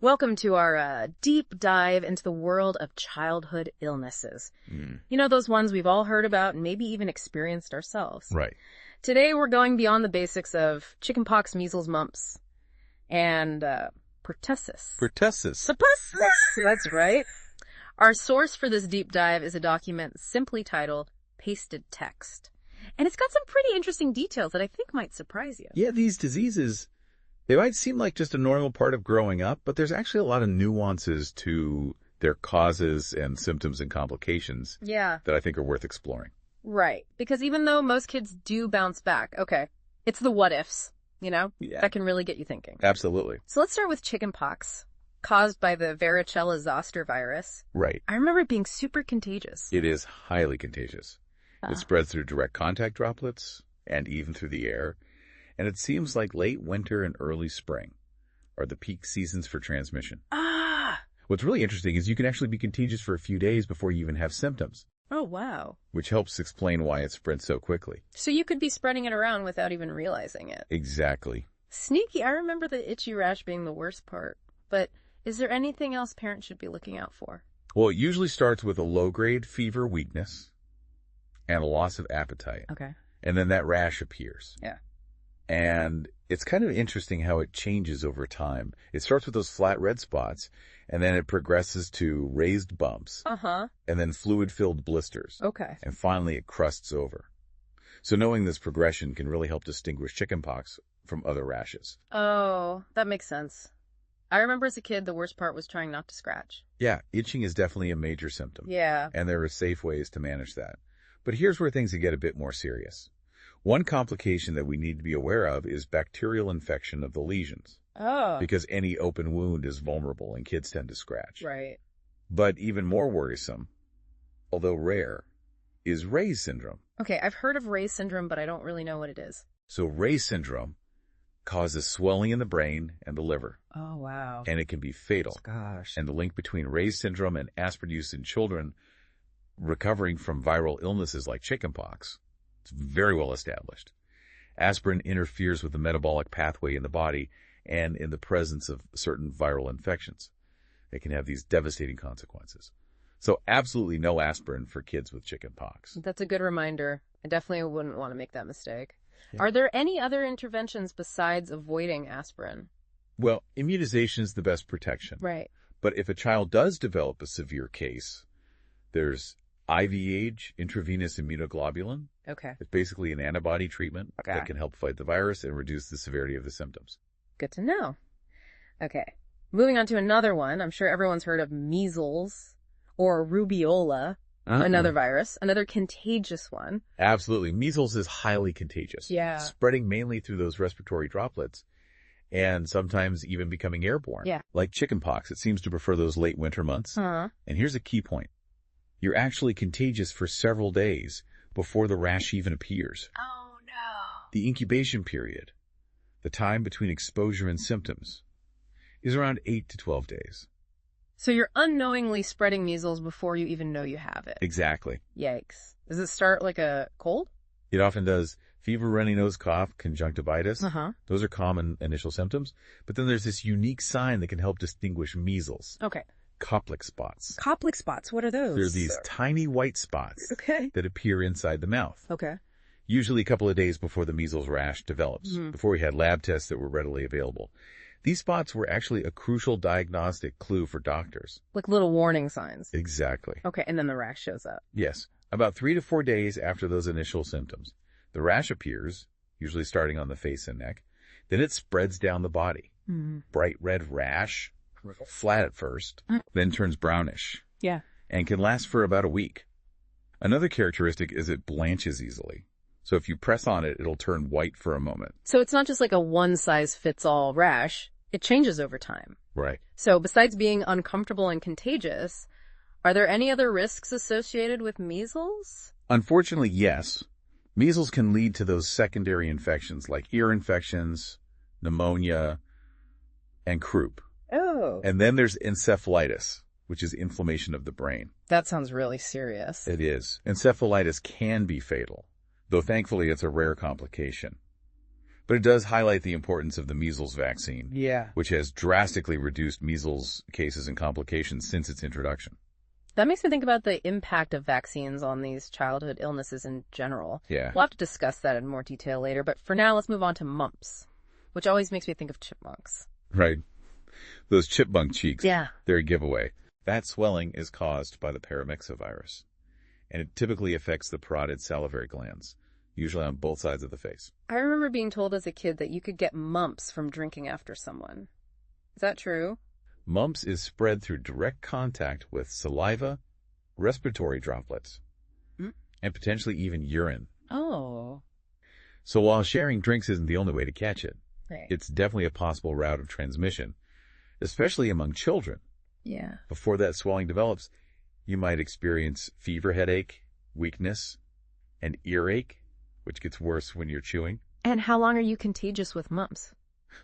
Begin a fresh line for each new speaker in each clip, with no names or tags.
Welcome to our deep dive into the world of childhood illnesses. You know, those ones we've all heard about and maybe even experienced ourselves.
Right.
Today we're going beyond the basics of chickenpox, measles, mumps, and pertussis.
Pertussis.
That's right. Our source for this deep dive is a document simply titled Pasted Text. And it's got some pretty interesting details that I think might surprise you.
Yeah, these diseases, they might seem like just a normal part of growing up, but there's actually a lot of nuances to their causes and symptoms and complications
Yeah.
that I think are worth exploring.
Right. Because even though most kids do bounce back, okay, it's the what ifs, you know,
Yeah.
that can really get you thinking.
Absolutely.
So let's start with chickenpox, caused by the varicella zoster virus.
Right.
I remember it being super contagious.
It is highly contagious. It spreads through direct contact droplets and even through the air. And it seems like late winter and early spring are the peak seasons for transmission. What's really interesting is you can actually be contagious for a few days before you even have symptoms,
Oh, wow.
which helps explain why it spreads so quickly.
So you could be spreading it around without even realizing it.
Exactly.
Sneaky. I remember the itchy rash being the worst part. But is there anything else parents should be looking out for?
Well, it usually starts with a low-grade fever weakness and a loss of appetite.
Okay.
And then that rash appears.
Yeah.
And it's kind of interesting how it changes over time. It starts with those flat red spots, and then it progresses to raised bumps,
Uh-huh.
and then fluid-filled blisters.
Okay.
And finally it crusts over. So knowing this progression can really help distinguish chickenpox from other rashes.
Oh, that makes sense. I remember as a kid, the worst part was trying not to scratch.
Yeah, itching is definitely a major symptom.
Yeah.
And there are safe ways to manage that. But here's where things get a bit more serious. One complication that we need to be aware of is bacterial infection of the lesions,
Oh.
because any open wound is vulnerable and kids tend to scratch.
Right.
But even more worrisome, although rare, is Ray's syndrome.
Okay, I've heard of Ray's syndrome, but I don't really know what it is.
So Ray's syndrome causes swelling in the brain and the liver,
Oh, wow.
and it can be fatal.
Gosh.
And the link between Ray's syndrome and aspirin use in children recovering from viral illnesses like chickenpox, it's very well established. Aspirin interferes with the metabolic pathway in the body and in the presence of certain viral infections. It can have these devastating consequences. So absolutely no aspirin for kids with chickenpox.
That's a good reminder. I definitely wouldn't want to make that mistake.
Yeah.
Are there any other interventions besides avoiding aspirin?
Well, immunization is the best protection.
Right.
But if a child does develop a severe case, there's IVH, intravenous immunoglobulin.
Okay.
It's basically an antibody treatment that can help fight the virus and reduce the severity of the symptoms.
Good to know. Okay. Moving on to another one. I'm sure everyone's heard of measles or rubeola, another virus, another contagious one.
Absolutely. Measles is highly contagious.
Yeah.
Spreading mainly through those respiratory droplets and sometimes even becoming airborne.
Yeah.
Like chickenpox, it seems to prefer those late winter months.
Huh.
And here's a key point. You're actually contagious for several days before the rash even appears.
Oh, no.
The incubation period, the time between exposure and symptoms, is around 8 to 12 days.
So you're unknowingly spreading measles before you even know you have it.
Exactly.
Yikes. Does it start like a cold?
It often does. Fever, runny nose, cough, conjunctivitis.
Uh-huh.
Those are common initial symptoms. But then there's this unique sign that can help distinguish measles.
Okay.
Koplik spots.
Koplik spots, what are those?
They're these tiny white spots
Okay.
that appear inside the mouth,
Okay.
usually a couple of days before the measles rash develops, before we had lab tests that were readily available. These spots were actually a crucial diagnostic clue for doctors.
Like little warning signs.
Exactly.
Okay, and then the rash shows up.
Yes. About 3 to 4 days after those initial symptoms, the rash appears, usually starting on the face and neck. Then it spreads down the body. Bright red rash, flat at first, then turns brownish,
Yeah.
and can last for about a week. Another characteristic is it blanches easily. So if you press on it, it'll turn white for a moment.
So it's not just like a one-size-fits-all rash. It changes over time.
Right.
So besides being uncomfortable and contagious, are there any other risks associated with measles?
Unfortunately, yes. Measles can lead to those secondary infections like ear infections, pneumonia, and croup.
Oh.
And then there's encephalitis, which is inflammation of the brain.
That sounds really serious.
It is. Encephalitis can be fatal, though thankfully it's a rare complication. But it does highlight the importance of the measles vaccine,
Yeah.
which has drastically reduced measles cases and complications since its introduction.
That makes me think about the impact of vaccines on these childhood illnesses in general.
Yeah.
We'll have to discuss that in more detail later, but for now, let's move on to mumps, which always makes me think of chipmunks.
Right. Those chipmunk cheeks.
Yeah.
They're a giveaway. That swelling is caused by the paramyxovirus, and it typically affects the parotid salivary glands, usually on both sides of the face.
I remember being told as a kid that you could get mumps from drinking after someone. Is that true?
Mumps is spread through direct contact with saliva, respiratory droplets, and potentially even urine.
Oh.
So while sharing drinks isn't the only way to catch it,
Right.
it's definitely a possible route of transmission, especially among children.
Yeah.
Before that swelling develops, you might experience fever, headache, weakness, and earache, which gets worse when you're chewing.
And how long are you contagious with mumps?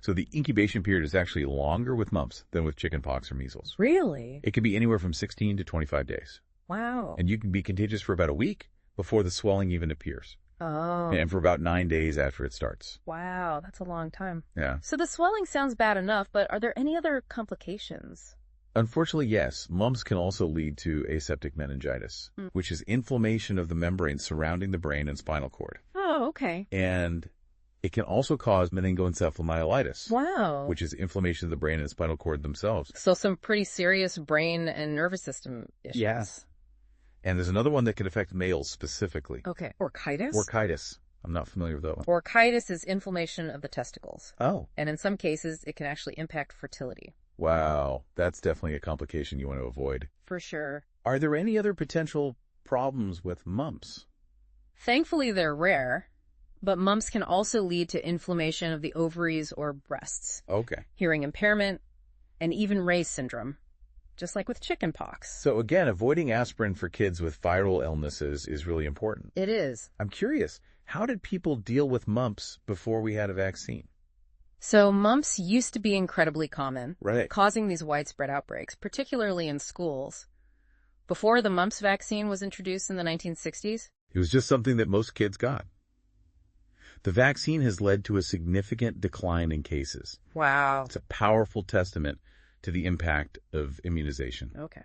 So the incubation period is actually longer with mumps than with chickenpox or measles.
Really?
It can be anywhere from 16 to 25 days.
Wow.
And you can be contagious for about a week before the swelling even appears.
Oh.
And for about 9 days after it starts.
Wow, that's a long time.
Yeah.
So the swelling sounds bad enough, but are there any other complications?
Unfortunately, yes. Mumps can also lead to aseptic meningitis, which is inflammation of the membrane surrounding the brain and spinal cord.
Oh, okay.
And it can also cause meningoencephalomyelitis,
Wow.
which is inflammation of the brain and spinal cord themselves.
So some pretty serious brain and nervous system issues.
Yes. And there's another one that can affect males specifically.
Okay. Orchitis?
Orchitis. I'm not familiar with that one.
Orchitis is inflammation of the testicles.
Oh.
And in some cases, it can actually impact fertility.
Wow. That's definitely a complication you want to avoid.
For sure.
Are there any other potential problems with mumps?
Thankfully, they're rare, but mumps can also lead to inflammation of the ovaries or breasts,
Okay.
hearing impairment, and even Ray's syndrome, just like with chickenpox.
So again, avoiding aspirin for kids with viral illnesses is really important.
It is.
I'm curious, how did people deal with mumps before we had a vaccine?
So mumps used to be incredibly common,
Right.
causing these widespread outbreaks, particularly in schools. Before the mumps vaccine was introduced in the 1960s,
It was just something that most kids got. The vaccine has led to a significant decline in cases.
wow.
It's a powerful testament to the impact of immunization.
Okay.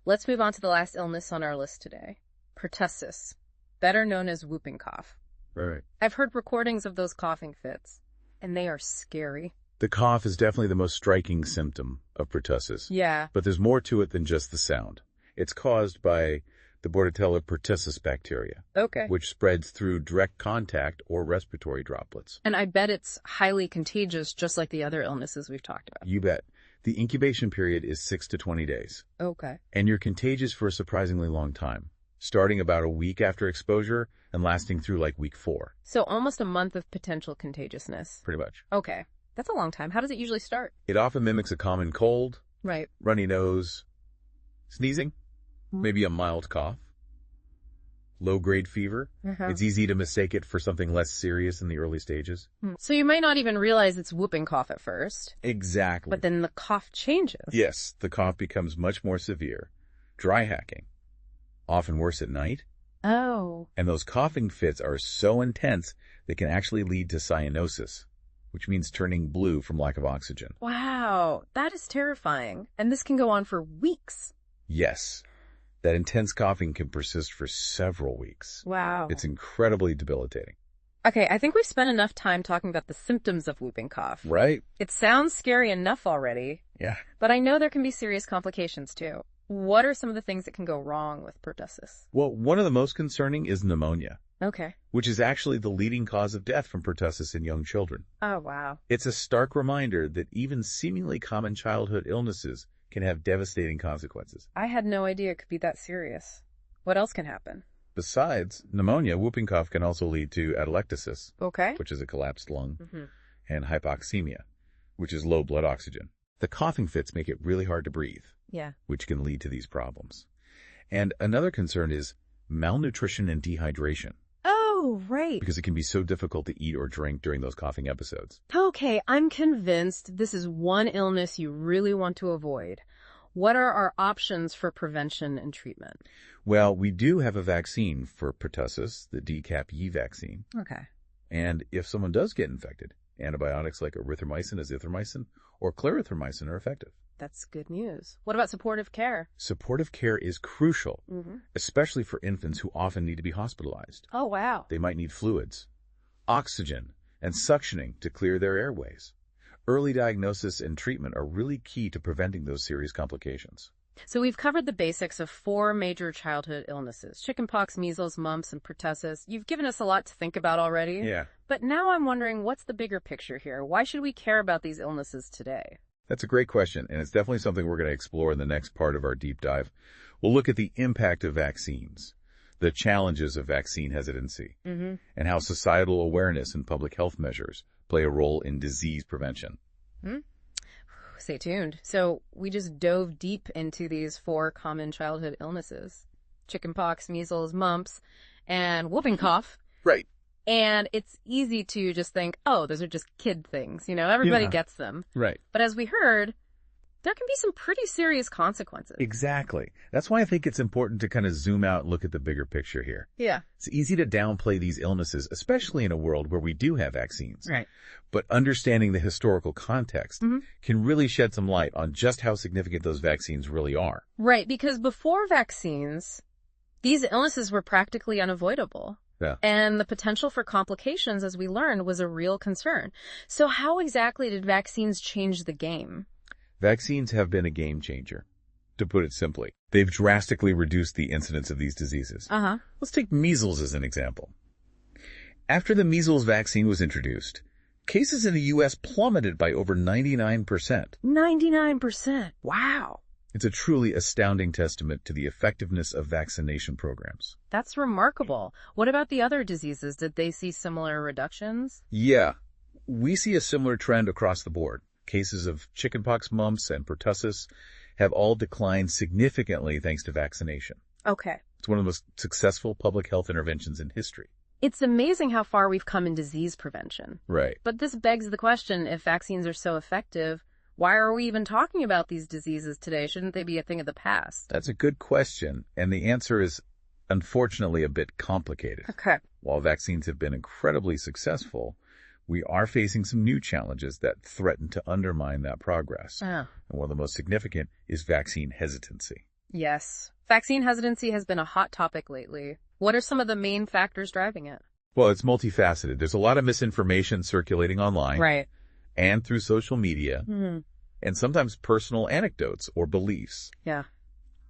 Let's move on to the last illness on our list today. Pertussis, better known as whooping cough.
Right.
I've heard recordings of those coughing fits, and they are scary.
The cough is definitely the most striking symptom of pertussis.
Yeah.
But there's more to it than just the sound. It's caused by the Bordetella pertussis bacteria,
Okay.
which spreads through direct contact or respiratory droplets.
And I bet it's highly contagious, just like the other illnesses we've talked about.
You bet. The incubation period is 6 to 20 days,
Okay.
and you're contagious for a surprisingly long time, starting about a week after exposure and lasting through like week 4.
So almost a month of potential contagiousness.
Pretty much.
Okay. That's a long time. How does it usually start?
It often mimics a common cold,
Right.
runny nose, sneezing, maybe a mild cough, low-grade fever. It's easy to mistake it for something less serious in the early stages.
So you might not even realize it's whooping cough at first,
Exactly.
but then the cough changes.
Yes, the cough becomes much more severe, dry hacking, often worse at night,
Oh.
and those coughing fits are so intense they can actually lead to cyanosis, which means turning blue from lack of oxygen.
Wow. That is terrifying. And this can go on for weeks.
Yes, that intense coughing can persist for several weeks.
Wow.
It's incredibly debilitating.
Okay, I think we've spent enough time talking about the symptoms of whooping cough.
Right?
It sounds scary enough already,
Yeah.
but I know there can be serious complications too. What are some of the things that can go wrong with pertussis?
Well, one of the most concerning is pneumonia,
Okay.
which is actually the leading cause of death from pertussis in young children.
Oh, wow.
It's a stark reminder that even seemingly common childhood illnesses can have devastating consequences.
I had no idea it could be that serious. What else can happen?
Besides pneumonia, whooping cough can also lead to atelectasis,
Okay.
which is a collapsed lung,
Mm-hmm.
and hypoxemia, which is low blood oxygen. The coughing fits make it really hard to breathe,
Yeah.
which can lead to these problems. And another concern is malnutrition and dehydration,
Oh, right.
because it can be so difficult to eat or drink during those coughing episodes.
Okay, I'm convinced this is one illness you really want to avoid. What are our options for prevention and treatment?
Well, we do have a vaccine for pertussis, the DCAP-Y vaccine.
Okay.
And if someone does get infected, antibiotics like erythromycin, azithromycin, or clarithromycin are effective.
That's good news. What about supportive care?
Supportive care is crucial, especially for infants who often need to be hospitalized.
Oh, wow.
They might need fluids, oxygen, and suctioning to clear their airways. Early diagnosis and treatment are really key to preventing those serious complications.
So we've covered the basics of 4 major childhood illnesses: chickenpox, measles, mumps, and pertussis. You've given us a lot to think about already.
Yeah.
But now I'm wondering, what's the bigger picture here? Why should we care about these illnesses today?
That's a great question, and it's definitely something we're going to explore in the next part of our deep dive. We'll look at the impact of vaccines, the challenges of vaccine hesitancy, and how societal awareness and public health measures play a role in disease prevention.
Stay tuned. So we just dove deep into these 4 common childhood illnesses: chickenpox, measles, mumps, and whooping cough.
Right.
And it's easy to just think, oh, those are just kid things. You know, everybody gets them.
Right.
But as we heard, there can be some pretty serious consequences.
Exactly. That's why I think it's important to kind of zoom out and look at the bigger picture here.
Yeah.
It's easy to downplay these illnesses, especially in a world where we do have vaccines.
Right.
But understanding the historical context can really shed some light on just how significant those vaccines really are.
Right, because before vaccines, these illnesses were practically unavoidable.
Yeah.
And the potential for complications, as we learned, was a real concern. So how exactly did vaccines change the game?
Vaccines have been a game changer, to put it simply. They've drastically reduced the incidence of these diseases. Let's take measles as an example. After the measles vaccine was introduced, cases in the U.S. plummeted by over 99%.
99%. Wow.
It's a truly astounding testament to the effectiveness of vaccination programs.
That's remarkable. What about the other diseases? Did they see similar reductions?
Yeah, we see a similar trend across the board. Cases of chickenpox, mumps, and pertussis have all declined significantly thanks to vaccination.
Okay.
It's one of the most successful public health interventions in history.
It's amazing how far we've come in disease prevention.
Right.
But this begs the question, if vaccines are so effective, why are we even talking about these diseases today? Shouldn't they be a thing of the past?
That's a good question, and the answer is unfortunately a bit complicated.
Okay.
While vaccines have been incredibly successful, we are facing some new challenges that threaten to undermine that progress. And one of the most significant is vaccine hesitancy.
Yes. Vaccine hesitancy has been a hot topic lately. What are some of the main factors driving it?
Well, it's multifaceted. There's a lot of misinformation circulating online.
Right.
And through social media, and sometimes personal anecdotes or beliefs.
Yeah.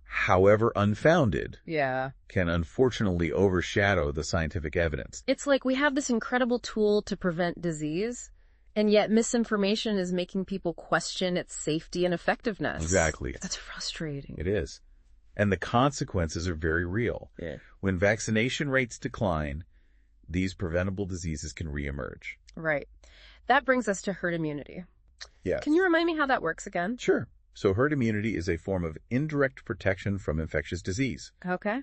However unfounded,
Yeah.
can unfortunately overshadow the scientific evidence.
It's like we have this incredible tool to prevent disease, and yet misinformation is making people question its safety and effectiveness.
Exactly.
That's frustrating.
It is. And the consequences are very real.
Yeah.
When vaccination rates decline, these preventable diseases can reemerge.
Right. That brings us to herd immunity.
Yes.
Can you remind me how that works again?
Sure. So herd immunity is a form of indirect protection from infectious disease.
Okay.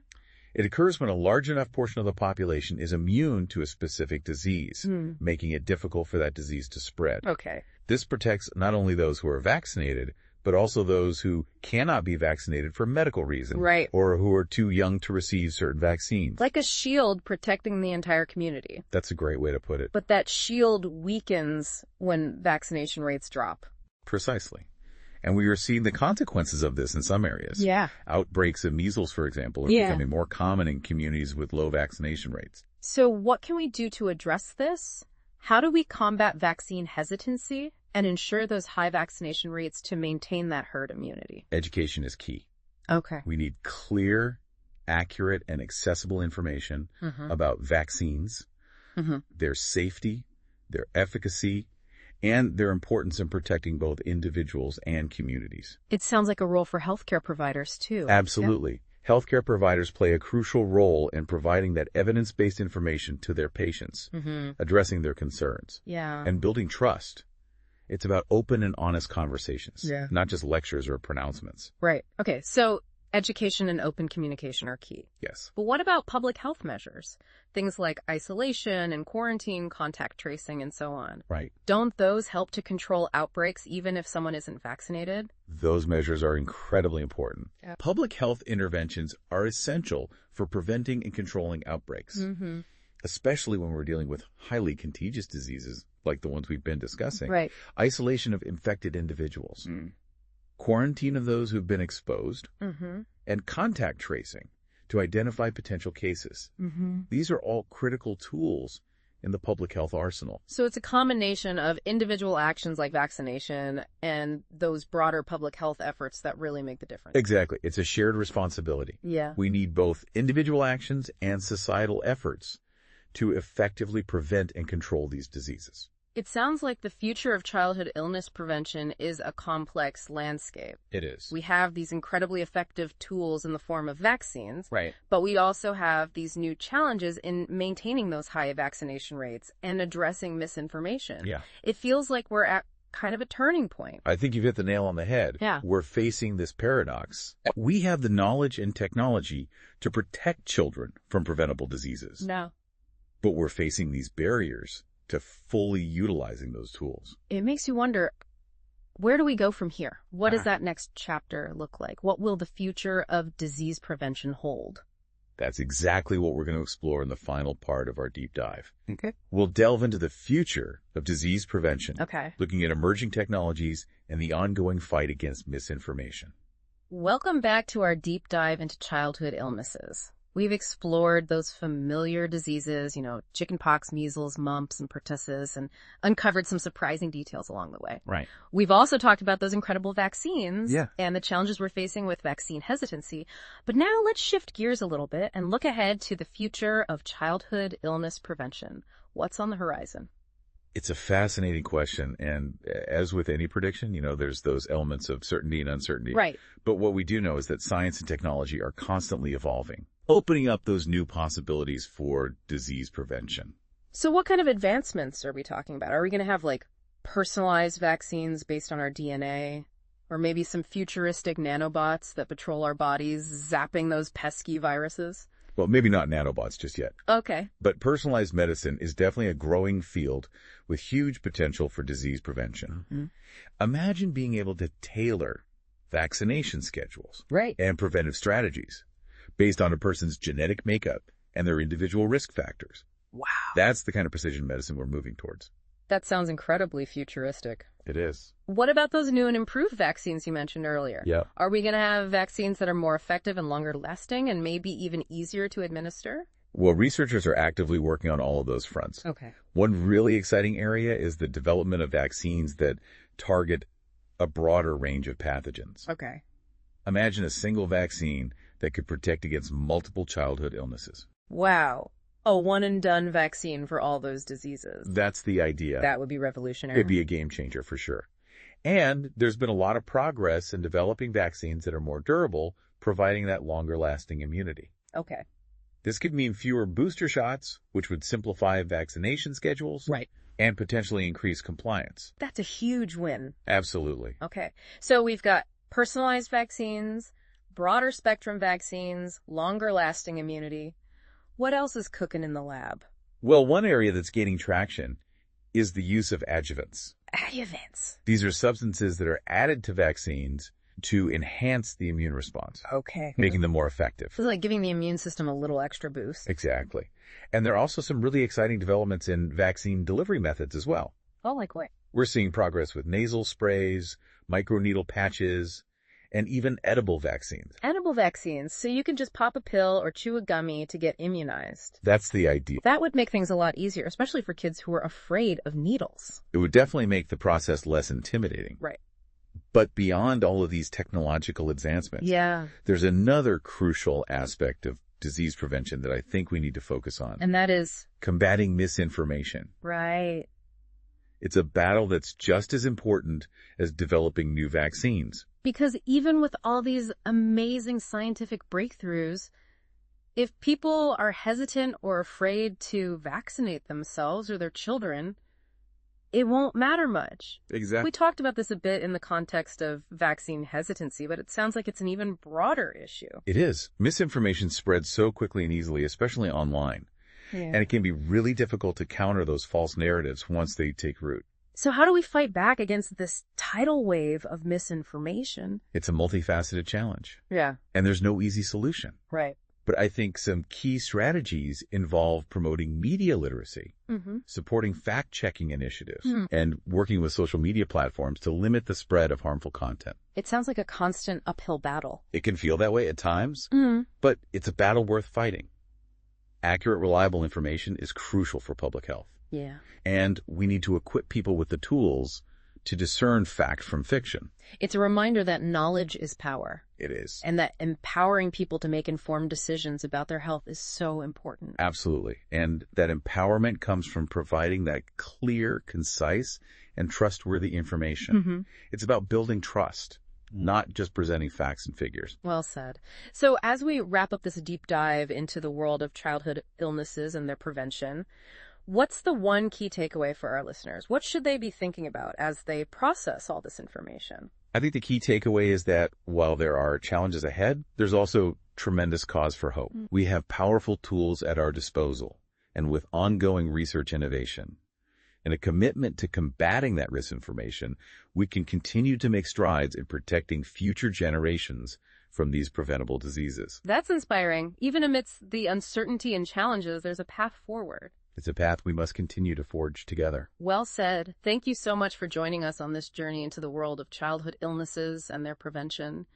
It occurs when a large enough portion of the population is immune to a specific disease, making it difficult for that disease to spread.
Okay.
This protects not only those who are vaccinated, but also those who cannot be vaccinated for medical reasons.
Right.
Or who are too young to receive certain vaccines.
Like a shield protecting the entire community.
That's a great way to put it.
But that shield weakens when vaccination rates drop.
Precisely. And we are seeing the consequences of this in some areas.
Yeah.
Outbreaks of measles, for example, are becoming more common in communities with low vaccination rates.
So what can we do to address this? How do we combat vaccine hesitancy and ensure those high vaccination rates to maintain that herd immunity?
Education is key.
Okay.
We need clear, accurate, and accessible information about vaccines, their safety, their efficacy, and their importance in protecting both individuals and communities.
It sounds like a role for healthcare providers, too.
Absolutely. Yeah. Healthcare providers play a crucial role in providing that evidence-based information to their patients, addressing their concerns, and building trust. It's about open and honest conversations, not just lectures or pronouncements.
Right. Okay, so education and open communication are key.
Yes.
But what about public health measures? Things like isolation and quarantine, contact tracing, and so on.
Right.
Don't those help to control outbreaks even if someone isn't vaccinated?
Those measures are incredibly important. Yeah. Public health interventions are essential for preventing and controlling outbreaks. especially when we're dealing with highly contagious diseases like the ones we've been discussing.
Right.
Isolation of infected individuals, quarantine of those who've been exposed, and contact tracing to identify potential cases. These are all critical tools in the public health arsenal.
So it's a combination of individual actions like vaccination and those broader public health efforts that really make the difference.
Exactly. It's a shared responsibility.
Yeah.
We need both individual actions and societal efforts to effectively prevent and control these diseases.
It sounds like the future of childhood illness prevention is a complex landscape.
It is.
We have these incredibly effective tools in the form of vaccines,
Right.
but we also have these new challenges in maintaining those high vaccination rates and addressing misinformation.
Yeah.
It feels like we're at kind of a turning point.
I think you've hit the nail on the head.
Yeah.
We're facing this paradox. We have the knowledge and technology to protect children from preventable diseases,
No.
but we're facing these barriers to fully utilizing those tools.
It makes you wonder, where do we go from here? What does that next chapter look like? What will the future of disease prevention hold?
That's exactly what we're going to explore in the final part of our deep dive.
Okay.
We'll delve into the future of disease prevention,
Okay.
looking at emerging technologies and the ongoing fight against misinformation.
Welcome back to our deep dive into childhood illnesses. We've explored those familiar diseases, chickenpox, measles, mumps, and pertussis, and uncovered some surprising details along the way.
Right.
We've also talked about those incredible vaccines
Yeah.
and the challenges we're facing with vaccine hesitancy. But now let's shift gears a little bit and look ahead to the future of childhood illness prevention. What's on the horizon?
It's a fascinating question, and as with any prediction, there's those elements of certainty and uncertainty.
Right.
But what we do know is that science and technology are constantly evolving, opening up those new possibilities for disease prevention.
So what kind of advancements are we talking about? Are we going to have personalized vaccines based on our DNA? Or maybe some futuristic nanobots that patrol our bodies, zapping those pesky viruses?
Well, maybe not nanobots just yet.
Okay.
But personalized medicine is definitely a growing field with huge potential for disease prevention. Imagine being able to tailor vaccination schedules
Right.
and preventive strategies based on a person's genetic makeup and their individual risk factors.
Wow.
That's the kind of precision medicine we're moving towards.
That sounds incredibly futuristic.
It is.
What about those new and improved vaccines you mentioned earlier?
Yeah.
Are we going to have vaccines that are more effective and longer lasting and maybe even easier to administer?
Well, researchers are actively working on all of those fronts.
Okay.
One really exciting area is the development of vaccines that target a broader range of pathogens.
Okay.
Imagine a single vaccine that could protect against multiple childhood illnesses.
Wow. A one-and-done vaccine for all those diseases.
That's the idea.
That would be revolutionary.
It'd be a game changer for sure. And there's been a lot of progress in developing vaccines that are more durable, providing that longer-lasting immunity.
Okay.
This could mean fewer booster shots, which would simplify vaccination schedules.
Right.
And potentially increase compliance.
That's a huge win.
Absolutely.
Okay. So we've got personalized vaccines, broader spectrum vaccines, longer lasting immunity. What else is cooking in the lab?
Well, one area that's gaining traction is the use of adjuvants.
Adjuvants.
These are substances that are added to vaccines to enhance the immune response,
Okay.
making them more effective.
It's like giving the immune system a little extra boost.
Exactly. And there are also some really exciting developments in vaccine delivery methods as well.
Oh, like what?
We're seeing progress with nasal sprays, microneedle patches, and even edible vaccines.
Edible vaccines. So you can just pop a pill or chew a gummy to get immunized.
That's the idea.
That would make things a lot easier, especially for kids who are afraid of needles.
It would definitely make the process less intimidating.
Right.
But beyond all of these technological advancements,
Yeah.
there's another crucial aspect of disease prevention that I think we need to focus on.
And that is?
Combating misinformation.
Right.
It's a battle that's just as important as developing new vaccines.
Because even with all these amazing scientific breakthroughs, if people are hesitant or afraid to vaccinate themselves or their children, it won't matter much.
Exactly.
We talked about this a bit in the context of vaccine hesitancy, but it sounds like it's an even broader issue.
It is. Misinformation spreads so quickly and easily, especially online.
Yeah.
And it can be really difficult to counter those false narratives once they take root.
So how do we fight back against this tidal wave of misinformation?
It's a multifaceted challenge.
Yeah.
And there's no easy solution.
Right.
But I think some key strategies involve promoting media literacy, supporting fact-checking initiatives, and working with social media platforms to limit the spread of harmful content.
It sounds like a constant uphill battle.
It can feel that way at times, but it's a battle worth fighting. Accurate, reliable information is crucial for public health.
Yeah.
And we need to equip people with the tools to discern fact from fiction.
It's a reminder that knowledge is power.
It is.
And that empowering people to make informed decisions about their health is so important.
Absolutely. And that empowerment comes from providing that clear, concise, and trustworthy information. It's about building trust, not just presenting facts and figures.
Well said. So as we wrap up this deep dive into the world of childhood illnesses and their prevention, what's the one key takeaway for our listeners? What should they be thinking about as they process all this information?
I think the key takeaway is that while there are challenges ahead, there's also tremendous cause for hope. We have powerful tools at our disposal, and with ongoing research innovation and a commitment to combating that misinformation, we can continue to make strides in protecting future generations from these preventable diseases.
That's inspiring. Even amidst the uncertainty and challenges, there's a path forward.
It's a path we must continue to forge together.
Well said. Thank you so much for joining us on this journey into the world of childhood illnesses and their prevention.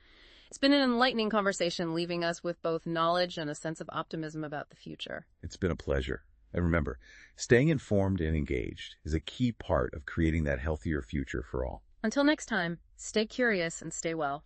It's been an enlightening conversation, leaving us with both knowledge and a sense of optimism about the future.
It's been a pleasure. And remember, staying informed and engaged is a key part of creating that healthier future for all.
Until next time, stay curious and stay well.